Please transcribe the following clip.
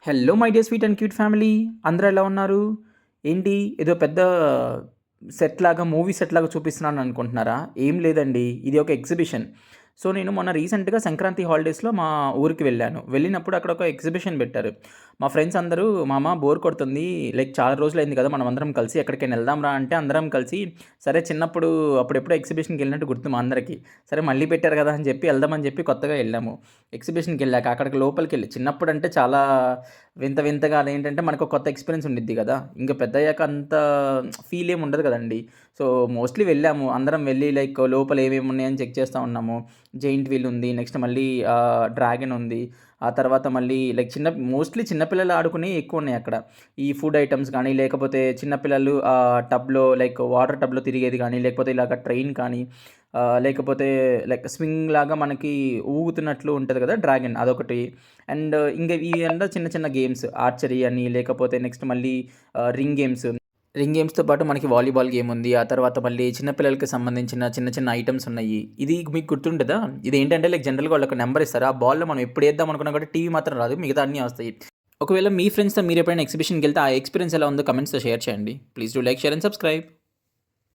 Hello my dear sweet and cute family, అందరూ ఎలా ఉన్నారు? ఏంటి ఏదో పెద్ద సెట్ లాగా, మూవీ సెట్ లాగా చూపిస్తున్నాను అనుకుంటున్నారా? ఏం లేదండి. ఇది ఒక ఎగ్జిబిషన్. సో, నేను మొన్న రీసెంట్‌గా సంక్రాంతి హాలిడేస్‌లో మా ఊరికి వెళ్ళాను. వెళ్ళినప్పుడు అక్కడ ఒక ఎగ్జిబిషన్ పెట్టారు. మా ఫ్రెండ్స్ అందరూ "మామ బోర్ కొడుతుంది. లైక్ చాలా రోజులైంది కదా! మనమందరం కలిసి ఎక్కడికైనా వెళ్దాం రా" అంటే అందరం కలిసి సరే చిన్నప్పుడు అప్పుడెప్పుడో ఎగ్జిబిషన్‌కెళ్ళినట్టు గుర్తు మా అందరికి. సరే మళ్ళీ పెట్టారు కదా! అని చెప్పి ఎళ్దామని చెప్పి కొత్తగా ఎళ్ళాము. ఎగ్జిబిషన్‌కెళ్ళాక అక్కడికి లోపలికెళ్ళి చిన్నప్పుడంటే చాలా వింత వింతగా అదేంటంటే మనకు కొత్త ఎక్స్‌పీరియన్స్ ఉండిద్ది గదా! ఇంక పెద్దయ్యాక అంత ఫీల్ ఏమి ఉండదు కదండీ. సో, మోస్ట్‌లీ వెళ్ళాము. అందరం వెళ్లి లైక్ లోపల ఏమేమి ఉన్నాయని చెక్ చేస్తా ఉన్నాము. జెయింట్ వీల్ ఉంది. నెక్స్ట్ మళ్ళీ డ్రాగన్ ఉంది. ఆ తర్వాత మళ్ళీ లైక్ మోస్ట్‌లీ చిన్న పిల్లలు ఆడుకునేయి ఎక్కువున్నాయి అక్కడ. ఈ ఫుడ్ ఐటెమ్స్ గానీ, లేకపోతే చిన్న పిల్లలు టబ్‌లో లైక్ వాటర్ టబ్‌లో తిరిగేది గానీ, లేకపోతే ఇలాగ ట్రైన్ కానీ, లేకపోతే లైక్ స్వింగ్ లాగా మనకి ఊగుతున్నట్లు ఉంటది గదా! డ్రాగన్ అదొకటి. అండ్ ఇంక ఇయంతా చిన్న చిన్న గేమ్స్ ఆర్చరీ అని, లేకపోతే నెక్స్ట్ మళ్ళీ రింగ్ గేమ్స్. రింగ్ గేమ్స్‌తో పాటు మనకి వాలీబాల్ గేమ్ ఉంది. ఆ తర్వాత మళ్ళీ చిన్న పిల్లలకి సంబంధించిన చిన్న చిన్న ఐటెమ్స్ ఉన్నాయి. ఇది మీకు గుర్తుంటదా? ఇదేంటంటే లైక్ జనరల్‌గా వాళ్ళొక నంబర్ ఇస్తారు. ఆ బాల్‌లో మనం ఎప్పుడు ఏద్దాం అనుకున్నా కూడా టీవీ మాత్రం రాదు. మిగతా అన్నీ వస్తాయి. ఒకవేళ మీ ఫ్రెండ్స్‌తో మీరెప్పుడైనా ఎగ్జిబిషన్‌కెళ్తే ఆ ఎక్స్‌పీరియన్స్ ఎలా ఉందో కమెంట్స్‌లో షేర్ చేయండి. Please do like, share and subscribe.